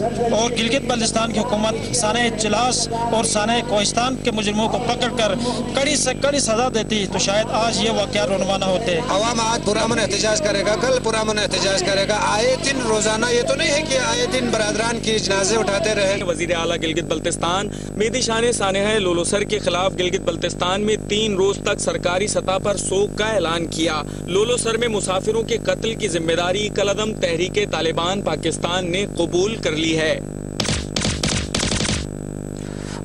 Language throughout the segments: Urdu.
اور گلگت بلتستان کی حکومت سانحہ چلاس اور سانحہ کوہستان کے مجرموں کو پکڑ کر کڑی سے کڑی سزا دیتی تو شاید آج یہ واقعہ رونما نہ ہوتے۔ عوام آج پرامن احتجاج کرے گا، کل پرامن احتجاج کرے گا، آئے دن روزانہ، یہ تو نہیں ہے کہ آئے دن برادران کی جنازے اٹھاتے رہے۔ وزیر اعلیٰ گلگت بلتستان مہدی شاہ نے سانحہ لولو سر کے خلاف گلگت بلتستان میں 3 روز تک سرکاری سطح پر سوگ کا اعلان کیا۔ لولو سر میں مسافروں کے قتل کی ذمہ داری کالعدم تحریک طالبان پاکستان نے قبول کر لی ہے۔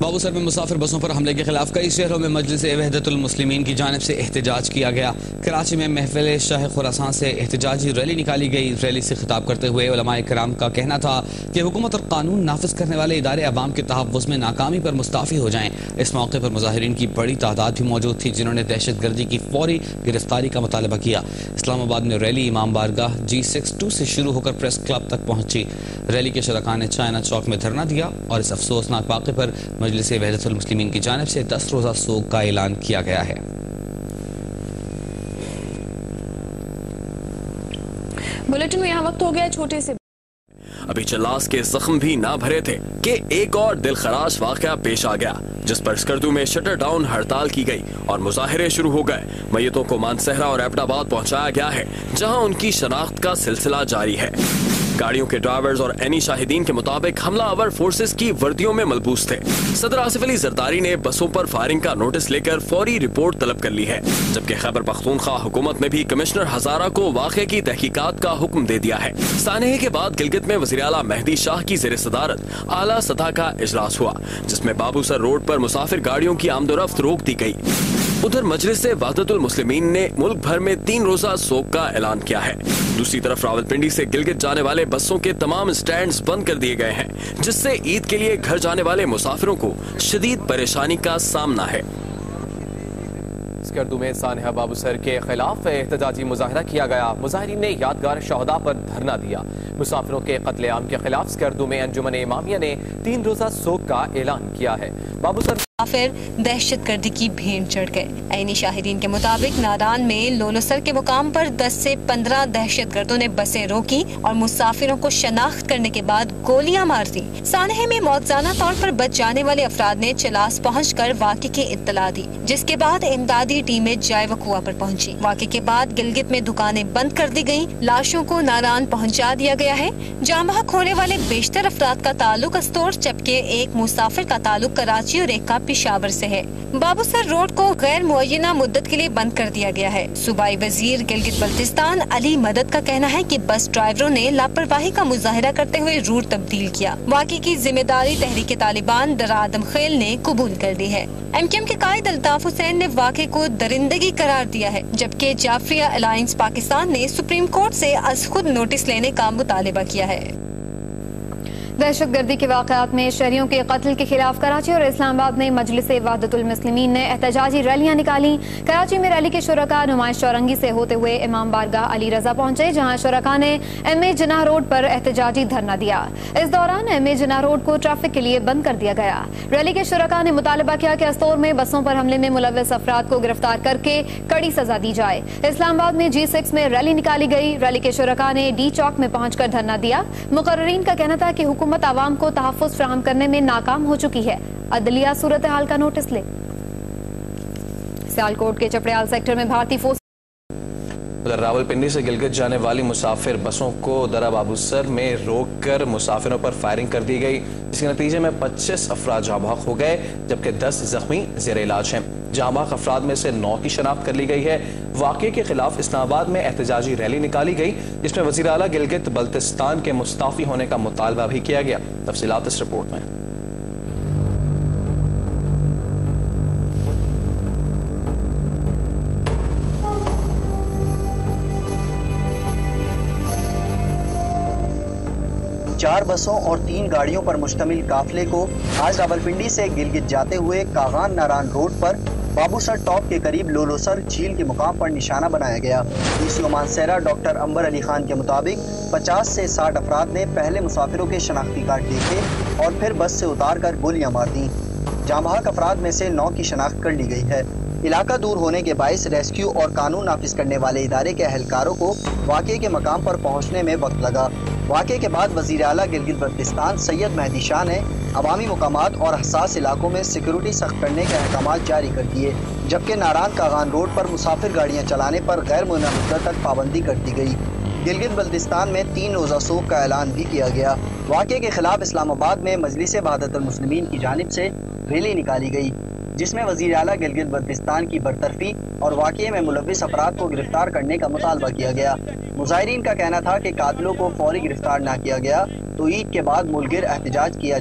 بابو سر میں مسافر بسوں پر حملے کے خلاف کئی شہروں میں مجلس وحدت المسلمین کی جانب سے احتجاج کیا گیا۔ کراچی میں محفل شاہ خراسان سے احتجاجی ریلی نکالی گئی۔ ریلی سے خطاب کرتے ہوئے علماء کرام کا کہنا تھا کہ حکومت اور قانون نافذ کرنے والے ادارے عوام کے تحفظ میں ناکامی پر مستعفی ہو جائیں۔ اس موقع پر مظاہرین کی بڑی تعداد بھی موجود تھی جنہوں نے دہشت گردی کی فوری گرفتاری کا مطالبہ کیا۔ اسلام آباد میں ریلی امام بارگاہ G62 سے شروع ہو کر پریس کلب تک پہنچی۔ ریلی کے شرکاء نے چائنا چوک میں دھرنا دیا اور اس افسوسناک واقعے پر مجلس وحدت المسلمین کی جانب سے 10 روزہ سوگ کا اعلان کیا گیا ہے۔ بلیٹن میں یہاں وقت ہو گیا چھوٹے سے۔ ابھی چلاس کے زخم بھی نہ بھرے تھے کہ ایک اور دل خراش واقعہ پیش آ گیا، جس پر اسکردو میں شٹر ڈاؤن ہڑتال کی گئی اور مظاہرے شروع ہو گئے۔ میتوں کو مانسہرہ اور ایبٹ آباد پہنچایا گیا ہے، جہاں ان کی شناخت کا سلسلہ جاری ہے۔ گاڑیوں کے ڈرائیورز اور عینی شاہدین کے مطابق حملہ آور فورسز کی وردیوں میں ملبوس تھے۔ صدر آصف علی زرداری نے بسوں پر فائرنگ کا نوٹس لے کر فوری رپورٹ طلب کر لی ہے، جبکہ خیبر پختونخوا حکومت نے بھی کمشنر ہزارہ کو واقعے کی تحقیقات کا حکم دے دیا ہے۔ سانحے کے بعد گلگت میں وزیر اعلیٰ مہدی شاہ کی زیر صدارت اعلیٰ سطح کا اجلاس ہوا، جس میں بابو سر روڈ پر مسافر گاڑیوں کی آمد و رفت روک دی گئی۔ ادھر مجلس وحدت المسلمین نے ملک بھر میں 3 روزہ سوگ کا اعلان کیا ہے۔ دوسری طرف راولپنڈی سے گلگت جانے والے بسوں کے تمام سٹینڈز بند کر دیے گئے ہیں، جس سے عید کے لیے گھر جانے والے مسافروں کو شدید پریشانی کا سامنا ہے۔ اسکردو میں سانحہ بابو سر کے خلاف احتجاجی مظاہرہ کیا گیا۔ مظاہرین نے یادگار شہداء پر دھرنا دیا۔ مسافروں کے قتل عام کے خلاف اسکردو میں انجمن امامیہ نے 3 روزہ سوگ کا اعلان کیا ہے۔ بابو سر مسافر دہشت گردی کی بھیڑ چڑھ گئے۔ عینی شاہدین کے مطابق ناران میں لولو سر کے مقام پر 10 سے 15 دہشت گردوں نے بسیں روکی اور مسافروں کو شناخت کرنے کے بعد گولیاں مار دی۔ سانحے میں موزانہ طور پر بچ جانے والے افراد نے چلاس پہنچ کر واقعے کی اطلاع دی، جس کے بعد امدادی ٹیمیں جائے وقوع پر پہنچی۔ واقعے کے بعد گلگت میں دکانیں بند کر دی گئیں، لاشوں کو ناران پہنچا دیا گیا ہے۔ جاں بحق ہونے والے بیشتر افراد کا تعلق استور، جبکہ ایک مسافر کا تعلق کراچی اور ایک کا پشاور سے ہے۔ بابو سر روڈ کو غیر معینہ مدت کے لیے بند کر دیا گیا ہے۔ صوبائی وزیر گلگت بلتستان علی مدد کا کہنا ہے کہ بس ڈرائیوروں نے لاپرواہی کا مظاہرہ کرتے ہوئے روٹ تبدیل کیا۔ واقعے کی ذمہ داری تحریک طالبان در آدم خیل نے قبول کر لی ہے۔ MKM کے قائد الطاف حسین نے واقعے کو درندگی قرار دیا ہے، جبکہ جعفریہ الائنس پاکستان نے سپریم کورٹ سے از خود نوٹس لینے کا مطالبہ کیا ہے۔ دہشت گردی کے واقعات میں شہریوں کے قتل کے خلاف کراچی اور اسلام آباد میں مجلس وحدت المسلمین نے احتجاجی ریلیاں نکالی۔ کراچی میں ریلی کے شرکاء نمائش چورنگی سے ہوتے ہوئے امام بارگاہ علی رضا پہنچے، جہاں شرکاء نے MA جناح روڈ پر احتجاجی دھرنا دیا۔ اس دوران MA جناح روڈ کو ٹریفک کے لیے بند کر دیا گیا۔ ریلی کے شرکاء نے مطالبہ کیا کہ استور میں بسوں پر حملے میں ملوث افراد کو گرفتار کر کے کڑی سزا دی جائے۔ اسلام آباد میں G6 میں ریلی نکالی گئی۔ ریلی کے شرکاء نے D چوک میں پہنچ کر دھرنا دیا۔ مقررین کا کہنا تھا کہ حکومت عوام کو تحفظ فراہم کرنے میں ناکام ہو چکی ہے، عدلیہ صورتحال کا نوٹس لے۔ سیالکوٹ کے چپڑیال سیکٹر میں بھارتی فوج راولپنڈی سے گلگت جانے والی مسافر بسوں کو درہ بابو سر میں روک کر مسافروں پر فائرنگ کر دی گئی، جس کے نتیجے میں 25 افراد جاں بحق ہو گئے، جبکہ 10 زخمی زیر علاج ہیں۔ جاں بحق افراد میں سے 9 کی شناخت کر لی گئی ہے۔ واقعے کے خلاف اسلام آباد میں احتجاجی ریلی نکالی گئی، جس میں وزیر اعلیٰ گلگت بلتستان کے مستعفی ہونے کا مطالبہ بھی کیا گیا۔ تفصیلات اس رپورٹ میں۔ چار بسوں اور 3 گاڑیوں پر مشتمل قافلے کو آج راولپنڈی سے گلگت جاتے ہوئے کاغان ناران روڈ پر بابو سر ٹاپ کے قریب لولو سر جھیل کے مقام پر نشانہ بنایا گیا۔ DCO مانسہرہ ڈاکٹر امبر علی خان کے مطابق 50 سے 60 افراد نے پہلے مسافروں کے شناختی کارڈ دیکھے اور پھر بس سے اتار کر گولیاں مار دیں۔ جاں بحق افراد میں سے 9 کی شناخت کر لی گئی ہے۔ علاقہ دور ہونے کے باعث ریسکیو اور قانون نافذ کرنے والے ادارے کے اہلکاروں کو واقعے کے مقام پر پہنچنے میں وقت لگا۔ واقعے کے بعد وزیر اعلیٰ گلگت بلتستان سید مہدی شاہ نے عوامی مقامات اور حساس علاقوں میں سیکیورٹی سخت کرنے کے احکامات جاری کر دیے، جبکہ ناران کاغان روڈ پر مسافر گاڑیاں چلانے پر غیر معینہ مدت تک پابندی کر دی گئی۔ گلگت بلتستان میں 3 روزہ سوگ کا اعلان بھی کیا گیا۔ واقعے کے خلاف اسلام آباد میں مجلس وحدت المسلمین کی جانب سے ریلی نکالی گئی، جس میں وزیر اعلیٰ گلگت بلتستان کی برطرفی اور واقعے میں ملوث افراد کو گرفتار کرنے کا مطالبہ کیا گیا۔ مظاہرین کا کہنا تھا کہ قاتلوں کو فوری گرفتار نہ کیا گیا تو عید کے بعد ملک گیر احتجاج کیا